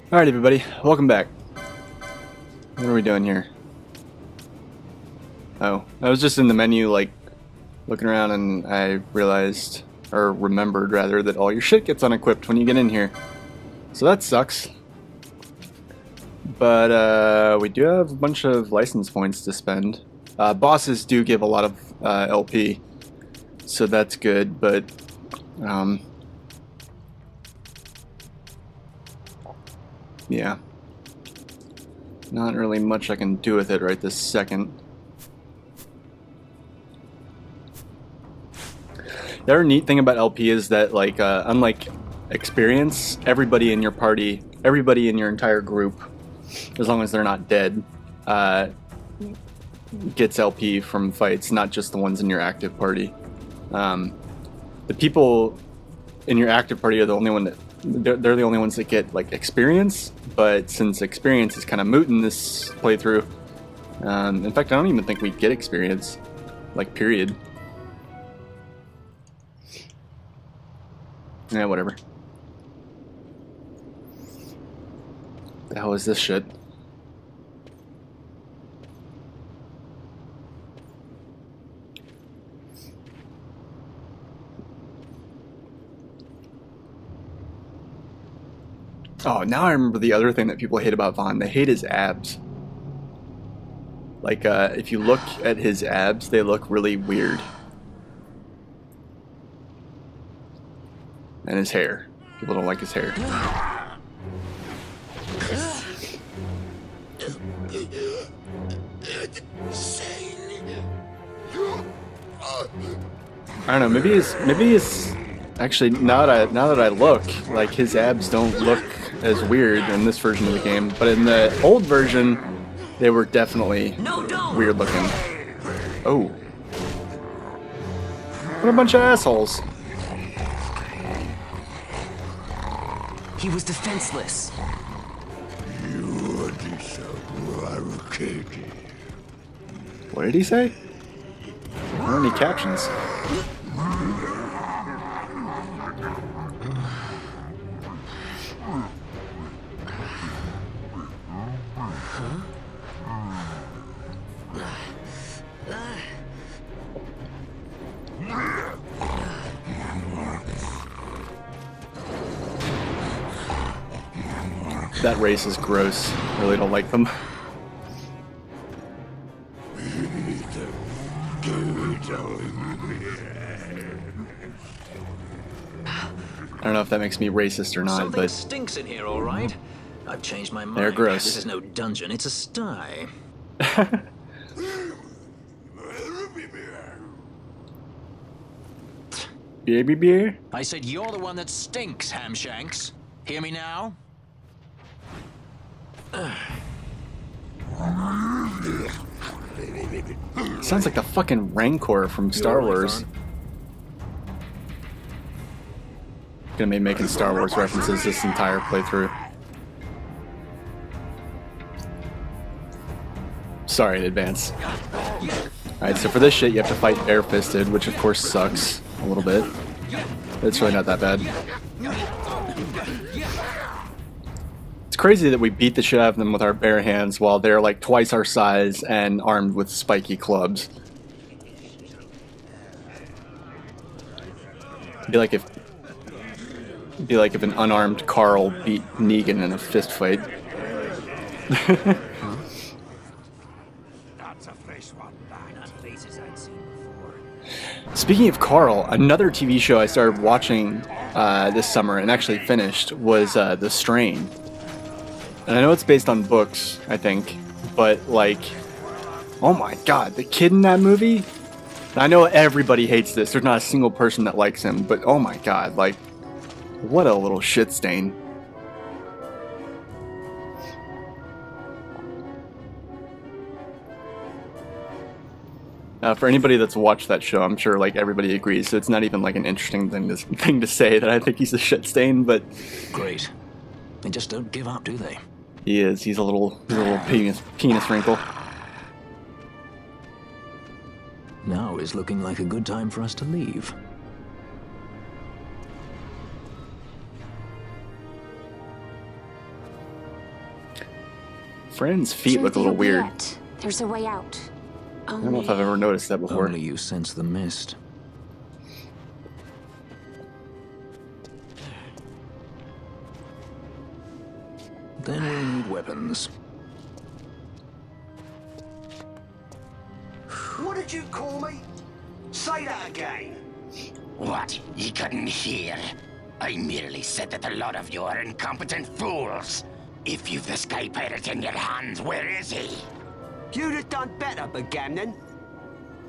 Alright everybody, welcome back. What are we doing here? Oh, I was just in the menu like looking around and I realized, or remembered rather, that all your shit gets unequipped when you get in here. So that sucks. But we do have a bunch of license points to spend. Bosses do give a lot of LP, so that's good, but yeah. Not really much I can do with it right this second. The other neat thing about LP is that, like, unlike experience, everybody in your party, everybody in your entire group, as long as they're not dead, gets LP from fights, not just the ones in your active party. The people in your active party are the only one that they're the only ones that get like experience, but since experience is kind of moot in this playthrough, in fact I don't even think we get experience, like, period. Yeah, whatever. The hell is this shit? Oh, now I remember the other thing that people hate about Vaughn. They hate his abs. Like, if you look at his abs, they look really weird. And his hair. People don't like his hair. I don't know, maybe his actually, now that I look, like, his abs don't look as weird in this version of the game, but in the old version they were definitely weird looking. Oh. What a bunch of assholes. He was defenseless. What did he say? I don't have any captions. That race is gross. I really don't like them. I don't know if that makes me racist or not, Something but stinks in here, all right. I've changed my mind. They're gross. This is no dungeon; it's a sty. baby beer? I said you're the one that stinks, Hamshanks. Hear me now? Sounds like the fucking Rancor from Star Wars. Gonna be making Star Wars references this entire playthrough. Sorry in advance. Alright, so for this shit you have to fight bare-fisted, which of course sucks a little bit. But it's really not that bad. It's crazy that we beat the shit out of them with our bare hands while they're like twice our size and armed with spiky clubs. It'd be like if an unarmed Carl beat Negan in a fist fight. Speaking of Carl, another TV show I started watching this summer and actually finished was The Strain. And I know it's based on books, I think, but like, oh my god, the kid in that movie? I know everybody hates this, there's not a single person that likes him, but oh my god, like, what a little shit stain. For anybody that's watched that show, I'm sure like everybody agrees. So it's not even like an interesting thing to say that I think he's a shit stain, but great. They just don't give up, do they? He is. He's a little penis wrinkle. Now is looking like a good time for us to leave. Friend's feet look a little weird. There's a way out. I don't know if I've ever noticed that before. Only you sense the mist. Then we'll need weapons. What did you call me? Say that again. What? You couldn't hear? I merely said that a lot of you are incompetent fools. If you've the Sky Pirate in your hands, where is he? You'd have done better, Bagamnon.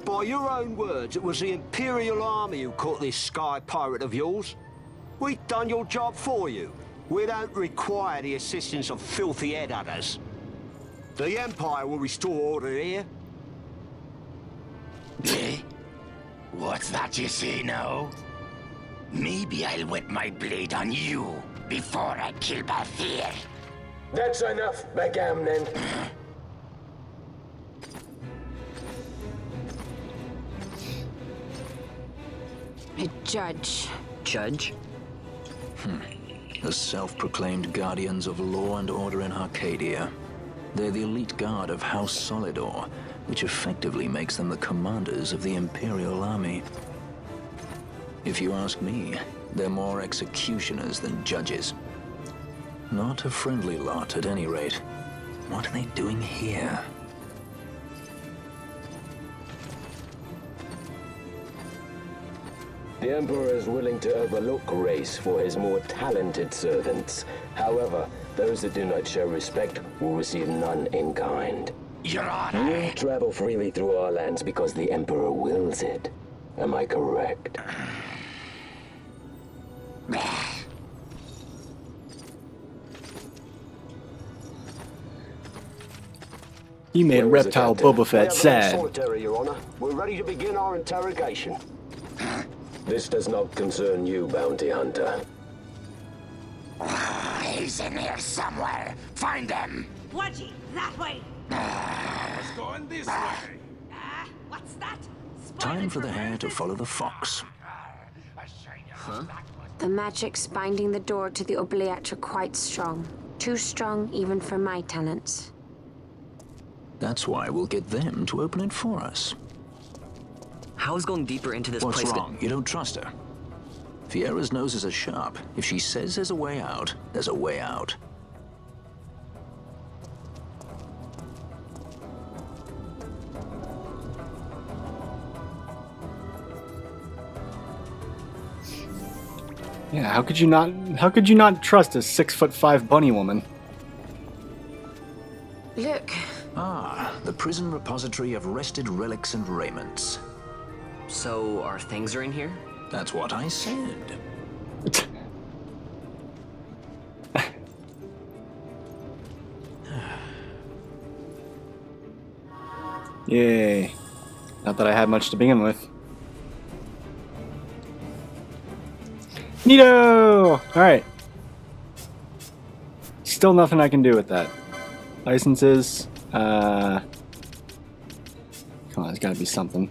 By your own words, it was the Imperial Army who caught this Sky Pirate of yours. We've done your job for you. We don't require the assistance of filthy headhunters. The Empire will restore order here. Eh? What's that you say now? Maybe I'll wet my blade on you before I kill Bathir. That's enough, Bagamnon. A judge. Judge? The self-proclaimed guardians of law and order in Arcadia. They're the elite guard of House Solidor, which effectively makes them the commanders of the Imperial Army. If you ask me, they're more executioners than judges. Not a friendly lot, at any rate. What are they doing here? The Emperor is willing to overlook race for his more talented servants. However, those that do not show respect will receive none in kind. Your Honor. You travel freely through our lands because the Emperor wills it. Am I correct? You made Where was the Reptile captain? Boba Fett sad. Solitary, Your Honor. We're ready to begin our interrogation. This does not concern you, Bounty Hunter. He's in here somewhere. Find him. Wedgie, that way! It's going this way. What's that? Time for the hare to follow the fox. The magics binding the door to the oubliette are quite strong. Too strong even for my talents. That's why we'll get them to open it for us. How is going deeper into this What's place wrong? You don't trust her? Fiera's noses are sharp. If she says there's a way out, there's a way out. Yeah, how could you not trust a 6'5" bunny woman? Look, Ah, the prison repository of wrested relics and raiments. So, our things are in here? That's what I said. Yay. Not that I had much to begin with. Neato! Alright. Still nothing I can do with that. Licenses. Come on, there's gotta be something.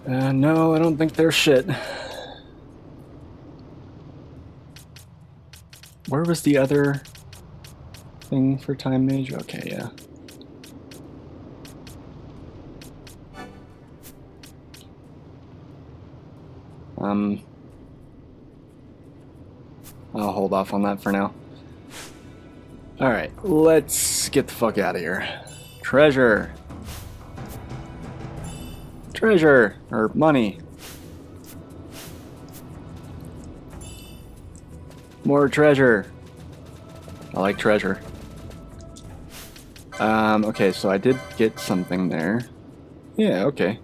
No, I don't think they're shit. Where was the other thing for Time Mage? Okay, yeah. I'll hold off on that for now. Alright, let's get the fuck out of here. Treasure! Treasure! Or money. More treasure. I like treasure. Okay, so I did get something there. Yeah, okay.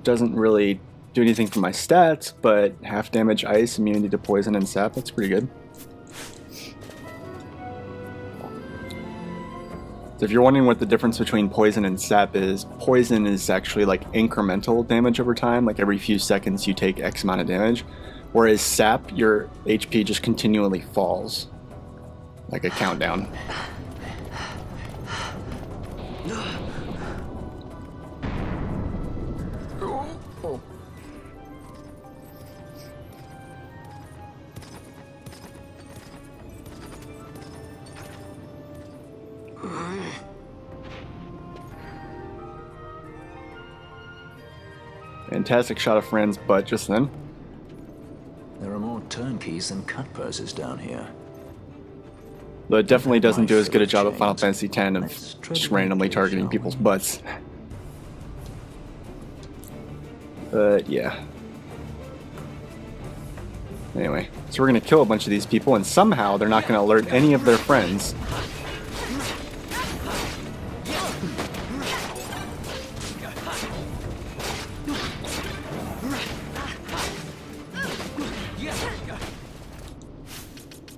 Doesn't really do anything for my stats, but half damage ice, immunity to poison and sap, that's pretty good. So if you're wondering what the difference between poison and sap is, poison is actually like incremental damage over time, like every few seconds you take X amount of damage, whereas sap, your HP just continually falls, like a countdown. Fantastic shot of Fran's butt just then. There are more turnkeys than cut purses down here. Though it definitely doesn't do as good a job at Final Fantasy X of just randomly targeting people's butts. But yeah. Anyway, so we're gonna kill a bunch of these people, and somehow they're not gonna alert any of their friends.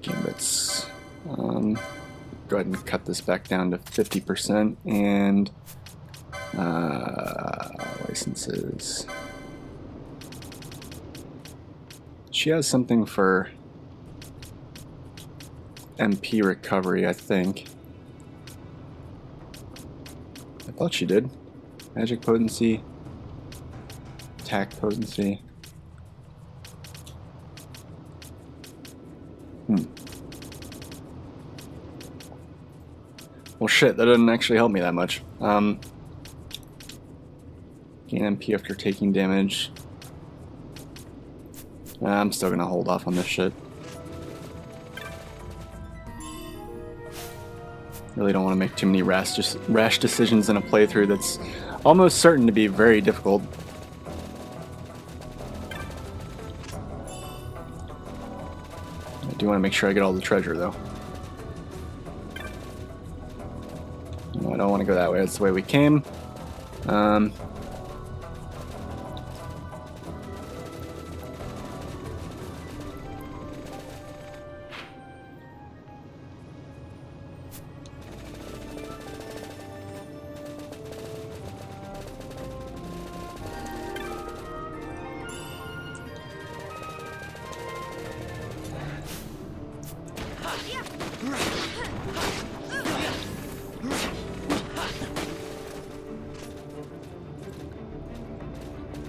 Okay, let's go ahead and cut this back down to 50% and licenses. She has something for MP recovery, I think. I thought she did. Magic potency, attack potency. Well, shit, that doesn't actually help me that much. Gain MP after taking damage. I'm still gonna hold off on this shit. Really don't want to make too many rash decisions in a playthrough that's almost certain to be very difficult. I do want to make sure I get all the treasure, though. No, I don't want to go that way. That's the way we came.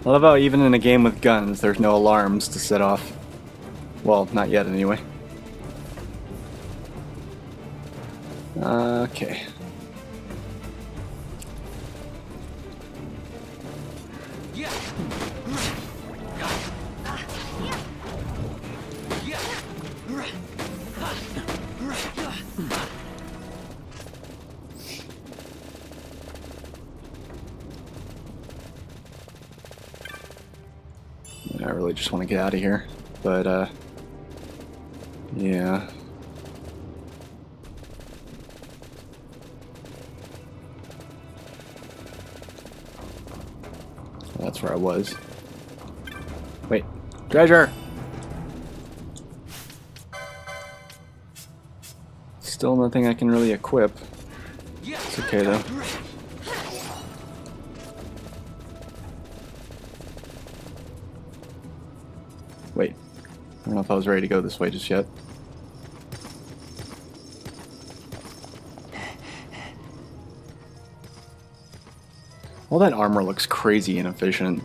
I love how even in a game with guns, there's no alarms to set off. Well, not yet anyway. Okay. I really just want to get out of here, but yeah. Well, that's where I was. Wait, treasure! Still nothing I can really equip. It's okay though. Wait, I don't know if I was ready to go this way just yet. All that armor looks crazy inefficient.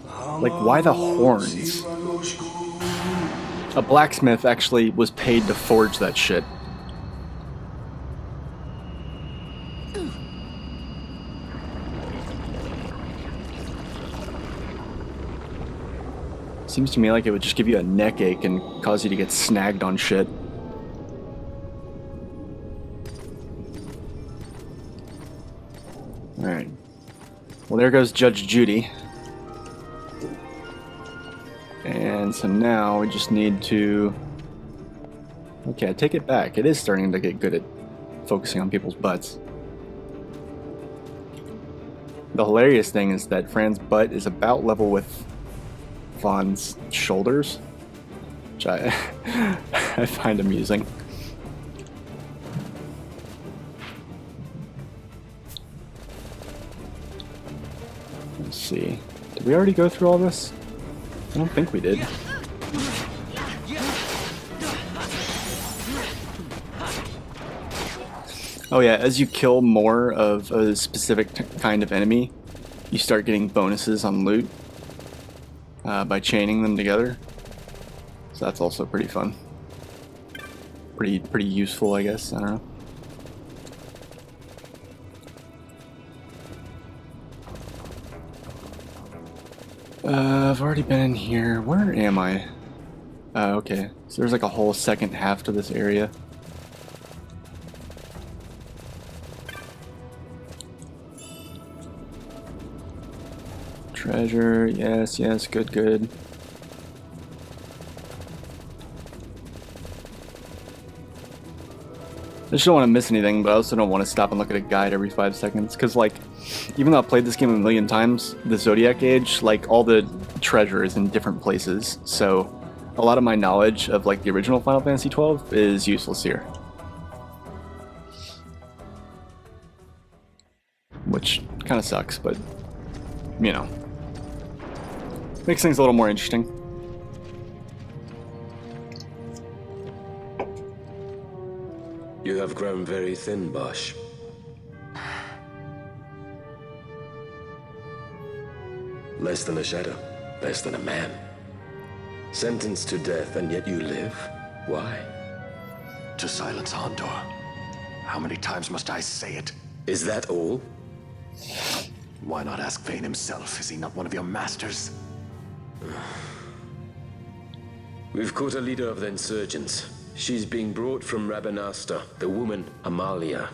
Like, why the horns? A blacksmith actually was paid to forge that shit. Seems to me like it would just give you a neck ache and cause you to get snagged on shit. Alright. Well, there goes Judge Judy. And so now we just need to... Okay, I take it back. It is starting to get good at focusing on people's butts. The hilarious thing is that Fran's butt is about level with Vaughn's shoulders, which I I find amusing. Let's see. Did we already go through all this? I don't think we did. Oh yeah, as you kill more of a specific kind of enemy, you start getting bonuses on loot. By chaining them together, so that's also pretty fun. Pretty useful, I guess. I don't know. I've already been in here. Where am I? Okay. So there's like a whole second half to this area. Treasure, yes, yes, good, good. I just don't want to miss anything, but I also don't want to stop and look at a guide every 5 seconds. Because, like, even though I've played this game a million times, the Zodiac Age, like, all the treasure is in different places. So, a lot of my knowledge of, like, the original Final Fantasy XII is useless here. Which kind of sucks, but, you know. Makes things a little more interesting. You have grown very thin, Bosch. Less than a shadow, less than a man. Sentenced to death, and yet you live? Why? To silence Hondor. How many times must I say it? Is that all? Why not ask Vayne himself? Is he not one of your masters? We've caught a leader of the insurgents. She's being brought from Rabanasta, the woman Amalia.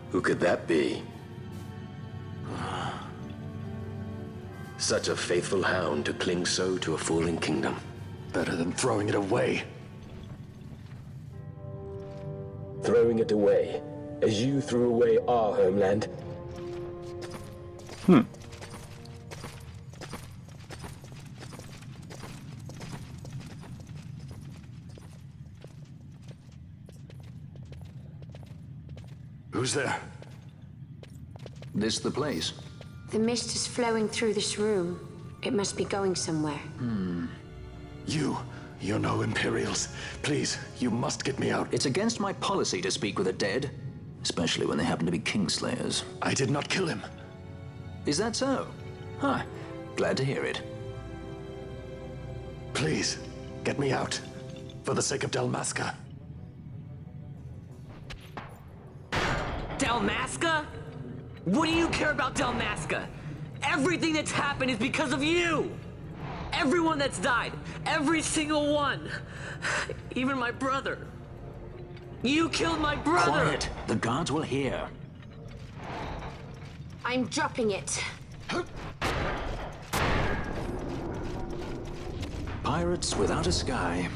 Who could that be? Such a faithful hound to cling so to a fallen kingdom. Better than throwing it away. Throwing it away, as you threw away our homeland? Who's there? This the place? The mist is flowing through this room. It must be going somewhere. You're no Imperials. Please, you must get me out. It's against my policy to speak with the dead, especially when they happen to be Kingslayers. I did not kill him. Is that so? Huh. Glad to hear it. Please, get me out. For the sake of Dalmasca. Dalmasca? What do you care about Dalmasca? Everything that's happened is because of you! Everyone that's died, every single one. Even my brother. You killed my brother! Quiet! The guards will hear. I'm dropping it. Pirates without a sky.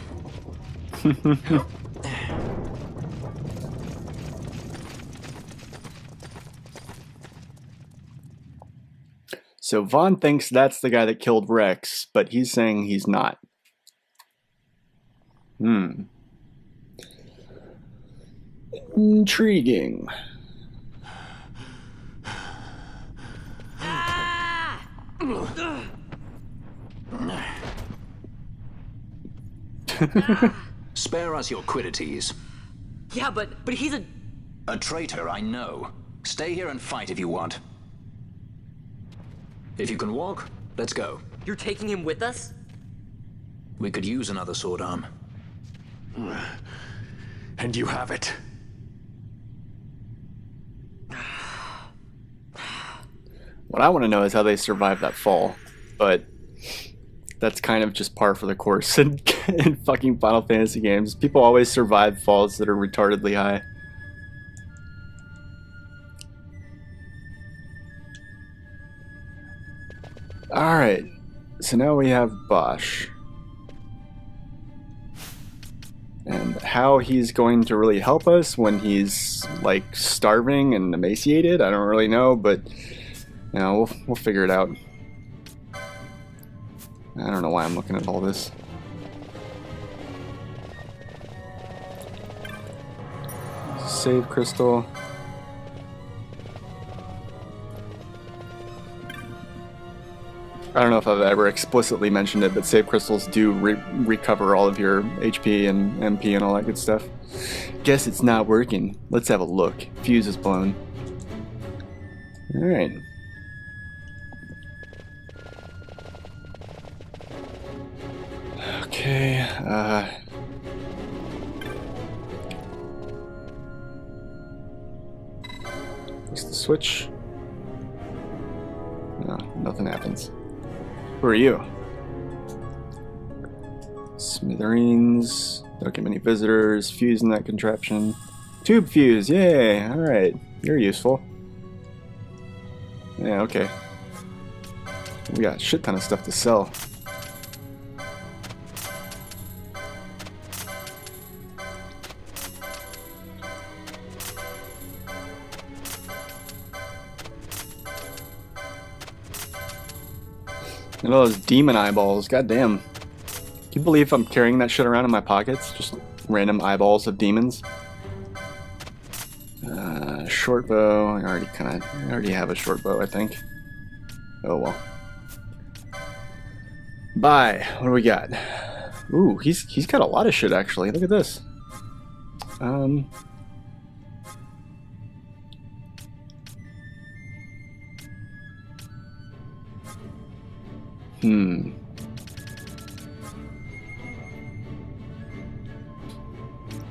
So Vaughn thinks that's the guy that killed Rex, but he's saying he's not. Intriguing. Spare us your Quiddities. Yeah, but he's A traitor, I know. Stay here and fight if you want. If you can walk, let's go. You're taking him with us? We could use another sword arm. And you have it. What I want to know is how they survived that fall, but that's kind of just par for the course in fucking Final Fantasy games. People always survive falls that are retardedly high. Alright, so now we have Bosch. And how he's going to really help us when he's, like, starving and emaciated, I don't really know, but, you know, we'll figure it out. I don't know why I'm looking at all this. Save crystal. I don't know if I've ever explicitly mentioned it, but save crystals do recover all of your HP and MP and all that good stuff. Guess it's not working. Let's have a look. Fuse is blown. Alright. Okay, what's the switch? No, nothing happens. Who are you? Smithereens. Don't get many visitors. Fuse in that contraption. Tube fuse. Yay. Alright. You're useful. Yeah, okay. We got a shit ton of stuff to sell. And all those demon eyeballs, goddamn. Can you believe I'm carrying that shit around in my pockets? Just random eyeballs of demons. Short bow. I already have a short bow, I think. Oh well. Buy. What do we got? Ooh, he's got a lot of shit actually. Look at this.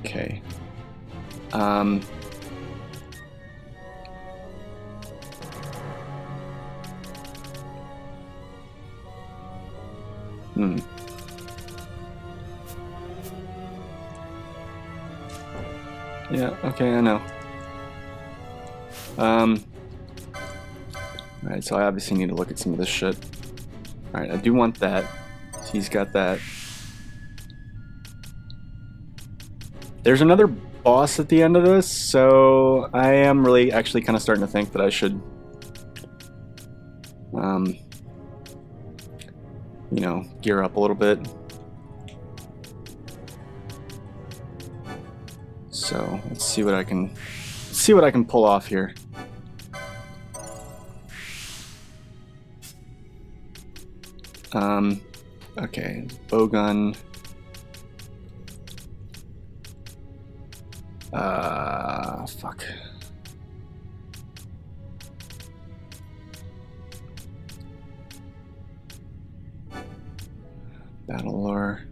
Okay. Yeah, okay, I know. Alright, so I obviously need to look at some of this shit. Alright, I do want that. He's got that. There's another boss at the end of this, so I am really actually kind of starting to think that I should, you know, gear up a little bit. So let's see what I can pull off here. Okay, bowgun. Fuck. Battle lore.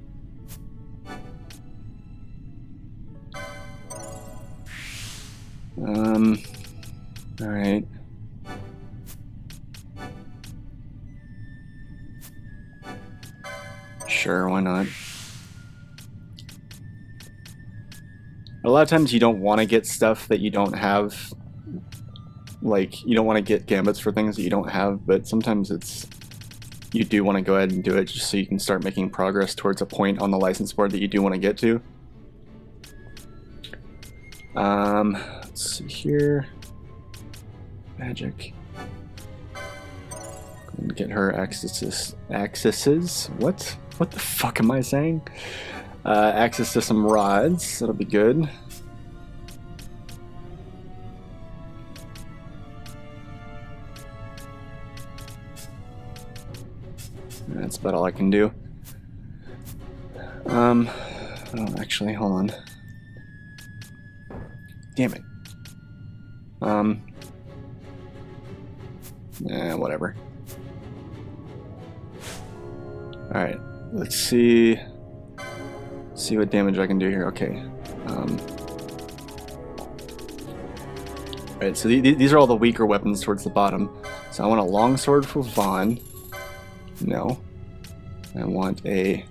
Alright. Sure, why not? A lot of times you don't want to get stuff that you don't have. Like, you don't want to get gambits for things that you don't have, but sometimes you do want to go ahead and do it just so you can start making progress towards a point on the license board that you do want to get to. Let's see here. Magic. Go and get her accesses. What? What the fuck am I saying? Access to some rods. That'll be good. That's about all I can do. Oh, actually, hold on. Damn it. Whatever. Alright, let's see what damage I can do here. Okay. Alright, so these are all the weaker weapons towards the bottom. So I want a longsword for Vaughn. No. I want a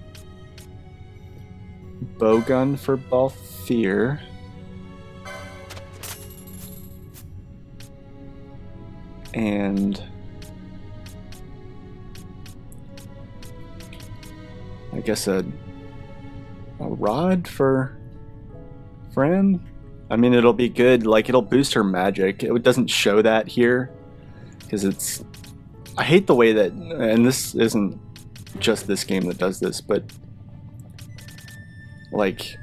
bowgun for Balthier. And I guess a rod for Fran? I mean, it'll be good, like, it'll boost her magic. It doesn't show that here, because it's... I hate the way that... And this isn't just this game that does this, but... Like...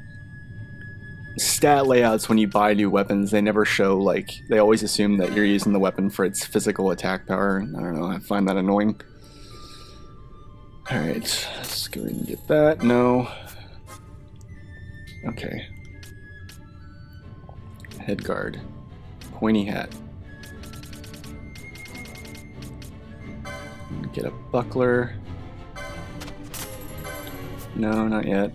stat layouts when you buy new weapons, they never show, like... They always assume that you're using the weapon for its physical attack power. I don't know, I find that annoying. Alright, let's go ahead and get that. No. Okay. Head guard. Pointy hat. Get a buckler. No, not yet.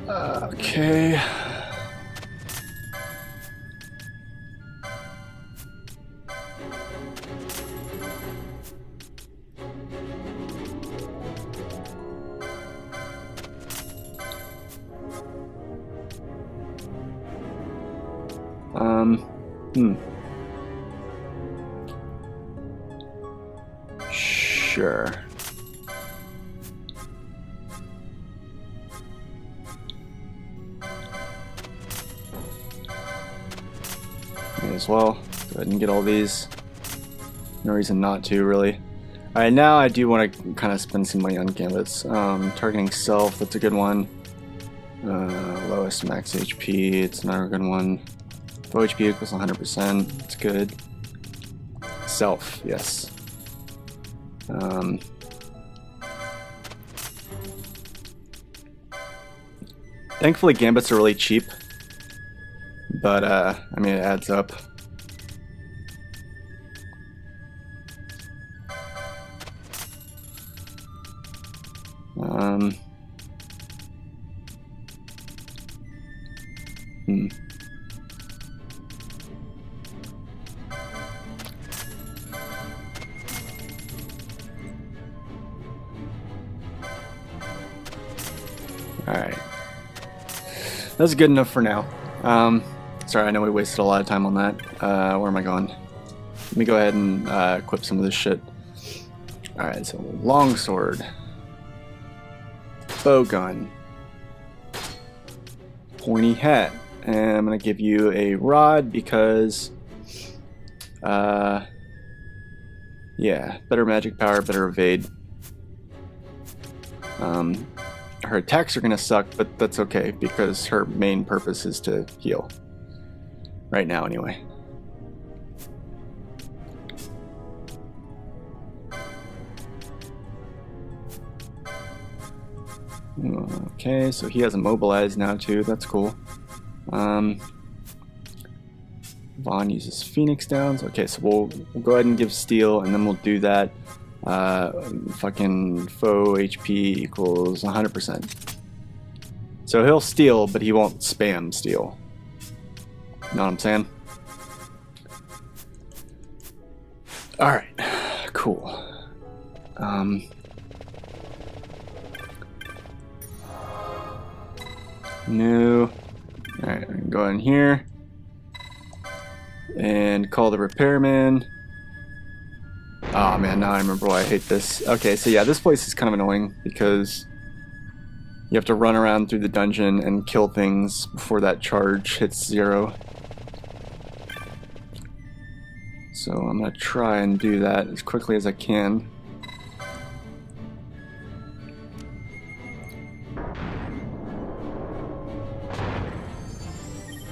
Okay. Sure. May as well. Go ahead and get all these. No reason not to, really. Alright, now I do want to kind of spend some money on gambits. Targeting self, that's a good one. Lowest max HP, it's another good one. Low HP equals 100%, it's good. Self, yes. Thankfully, gambits are really cheap, but I mean, it adds up. Alright. That's good enough for now. Sorry, I know we wasted a lot of time on that. Where am I going? Let me go ahead and equip some of this shit. Alright, so longsword. Bow gun. Pointy hat. And I'm going to give you a rod because... yeah, better magic power, better evade. Her attacks are going to suck, but that's okay because her main purpose is to heal. Right now, anyway. Okay, so he has immobilized now too, that's cool. Vaughn uses Phoenix Downs. Okay, so we'll go ahead and give Steel, and then we'll do that. Fucking foe HP equals 100%. So he'll steal, but he won't spam steal. Know what I'm saying? Alright, cool. No. Alright, I can go in here and call the repairman. Oh man, now I remember why I hate this. Okay, so yeah, this place is kind of annoying because you have to run around through the dungeon and kill things before that charge hits 0. So I'm gonna try and do that as quickly as I can.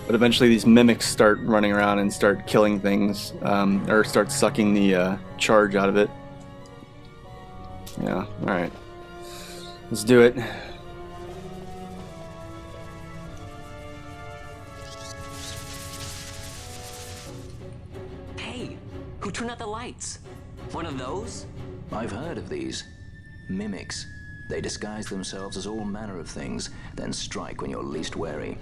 But eventually these mimics start running around and start killing things, or start sucking the charge out of it. Yeah, alright. Let's do it. Hey, who turned out the lights? One of those? I've heard of these. Mimics. They disguise themselves as all manner of things, then strike when you're least wary.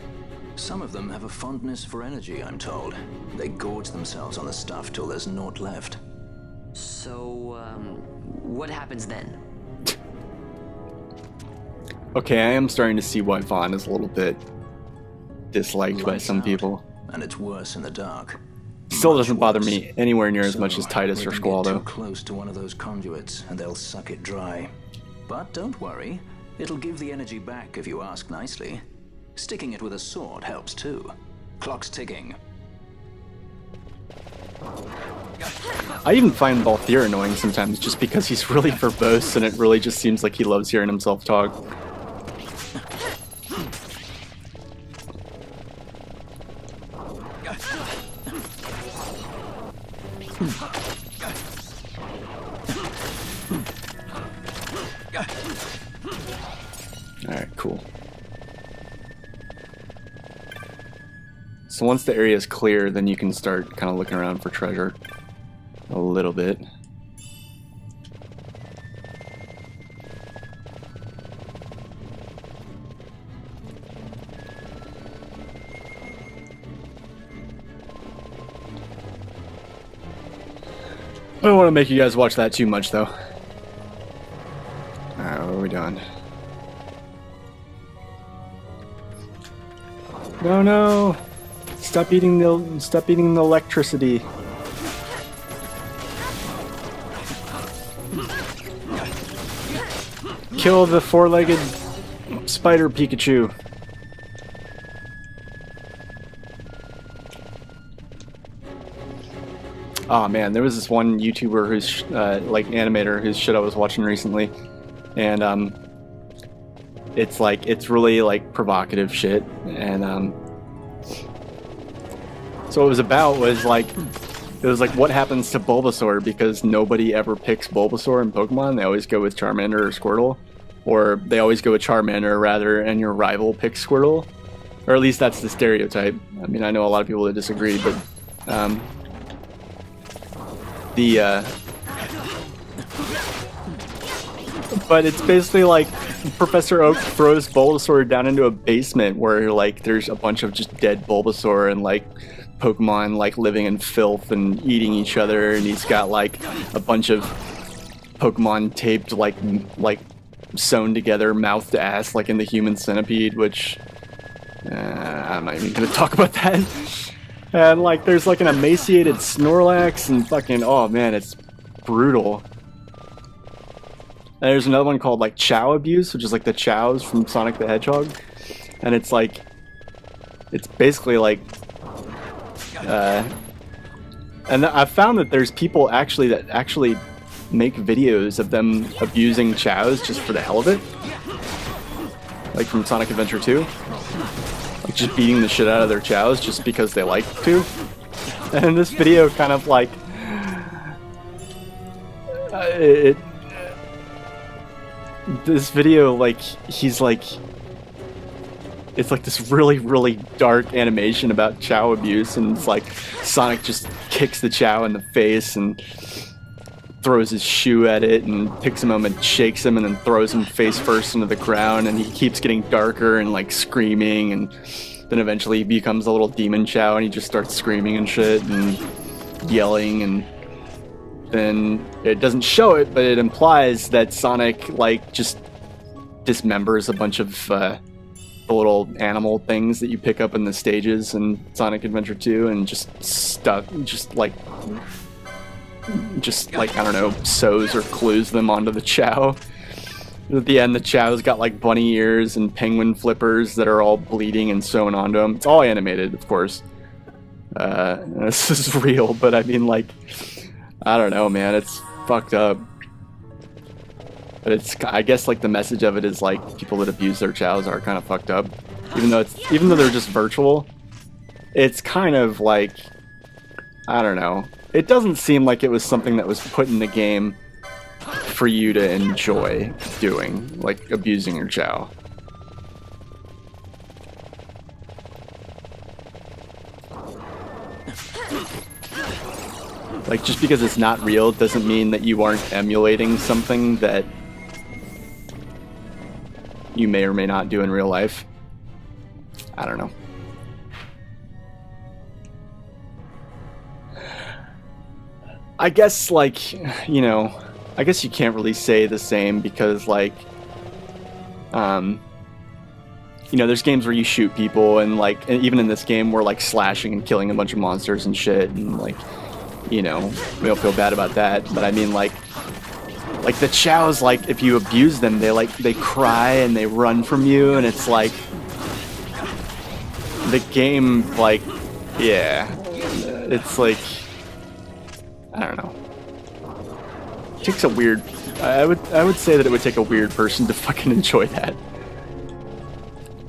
Some of them have a fondness for energy, I'm told. They gorge themselves on the stuff till there's naught left. So, what happens then? Okay, I am starting to see why Vaughn is a little bit disliked by some people. And it's worse in the dark. Still doesn't bother me anywhere near as much as Titus or Squall, though. Too close to one of those conduits, and they'll suck it dry. But don't worry, it'll give the energy back if you ask nicely. Sticking it with a sword helps too. Clock's ticking. I even find Balthier annoying sometimes just because he's really verbose and it really just seems like he loves hearing himself talk. Alright, cool. So once the area is clear, then you can start kind of looking around for treasure a little bit. don't want to make you guys watch that too much, though. Alright, what are we doing? No, no! Stop eating the electricity. Kill the four-legged spider Pikachu. Oh man, there was this one YouTuber who's like animator whose shit I was watching recently, and it's really like provocative shit, and so what it was about was like what happens to Bulbasaur, because nobody ever picks Bulbasaur in Pokemon. They always go with Charmander or Squirtle, or they always go with Charmander rather, and your rival picks Squirtle, or at least that's the stereotype. I mean, I know a lot of people that disagree, but but it's basically like Professor Oak throws Bulbasaur down into a basement where like there's a bunch of just dead Bulbasaur and like Pokemon like living in filth and eating each other, and he's got like a bunch of Pokemon taped like sewn together mouth to ass like in the Human Centipede, which I'm not even gonna talk about that. And like there's like an emaciated Snorlax and fucking, oh man, it's brutal. And there's another one called like Chow Abuse, which is like the Chows from Sonic the Hedgehog, and it's like, it's basically like and I've found that there's people that actually make videos of them abusing Chows just for the hell of it, like from Sonic Adventure 2. Like just beating the shit out of their Chows just because they like to. And this video kind of like this video, like he's like, it's like this really, really dark animation about Chow abuse, and it's like Sonic just kicks the Chow in the face and throws his shoe at it and picks him up and shakes him and then throws him face first into the ground, and he keeps getting darker and like screaming, and then eventually he becomes a little demon Chow and he just starts screaming and shit and yelling, and then it doesn't show it, but it implies that Sonic like just dismembers a bunch of the little animal things that you pick up in the stages in Sonic Adventure 2 and just like I don't know, sews or glues them onto the Chow. At the end, the Chow's got like bunny ears and penguin flippers that are all bleeding and sewn onto them. It's all animated, of course. This is real, but I mean, like, I don't know, man. It's fucked up. But it's, I guess, like the message of it is like people that abuse their Chows are kind of fucked up, even though they're just virtual. It's kind of like, I don't know. It doesn't seem like it was something that was put in the game for you to enjoy doing, like abusing your Chow. Like, just because it's not real doesn't mean that you aren't emulating something that you may or may not do in real life. I don't know. I guess, like, you know, I guess you can't really say the same because, like, you know, there's games where you shoot people, and, like, and even in this game, we're, like, slashing and killing a bunch of monsters and shit, and, like, you know, we don't feel bad about that, but I mean, like the Chows, like, if you abuse them, they cry and they run from you, and it's like, the game, like, yeah, it's like, I don't know. It takes a weird, I would say that it would take a weird person to fucking enjoy that.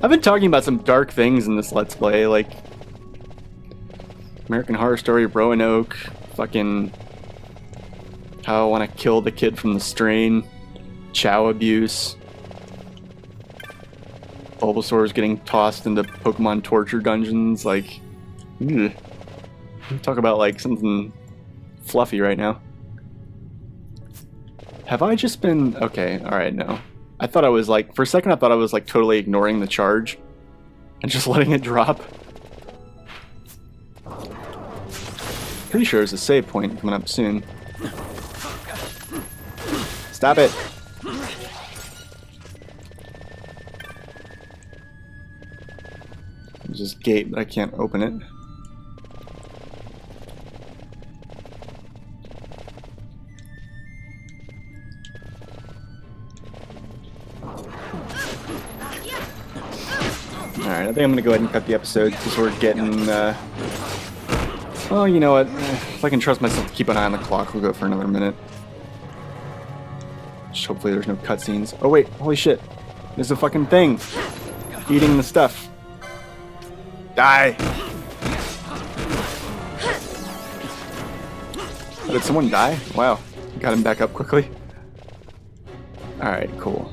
I've been talking about some dark things in this Let's Play, like American Horror Story, Roanoke, fucking how I want to kill the kid from the strain, Chow abuse, Bulbasaur's getting tossed into Pokemon torture dungeons, like, ugh. Talk about like something fluffy right now. Have I just been... Okay, alright, no. I thought I was like... For a second I thought I was like totally ignoring the charge and just letting it drop. Pretty sure there's a save point coming up soon. Stop it. There's this gate, but I can't open it. Alright, I think I'm gonna go ahead and cut the episode because we're getting, well, you know what? If I can trust myself to keep an eye on the clock, we'll go for another minute. Just hopefully there's no cutscenes. Oh wait, holy shit. There's a fucking thing eating the stuff. Die! Oh, did someone die? Wow. Got him back up quickly. Alright, cool.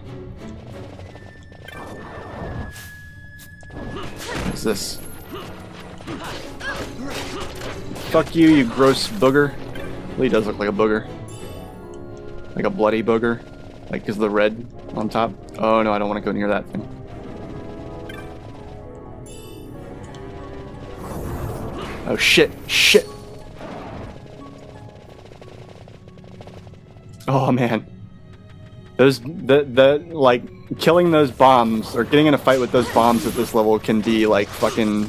What's this? Fuck you, you gross booger. Well, he does look like a booger. Like a bloody booger. Like, because of the red on top. Oh no, I don't want to go near that thing. Oh shit, shit. Oh man. Those, like, killing those bombs, or getting in a fight with those bombs at this level can be, like, fucking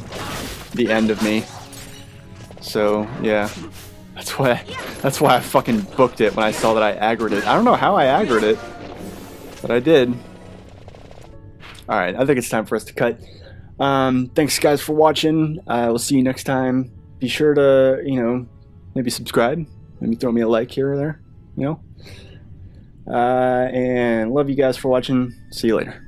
the end of me. So, yeah. That's why I fucking booked it when I saw that I aggroed it. I don't know how I aggroed it, but I did. Alright, I think it's time for us to cut. Thanks guys for watching. We'll see you next time. Be sure to, you know, maybe subscribe. Maybe throw me a like here or there, you know? And love you guys for watching. See you later.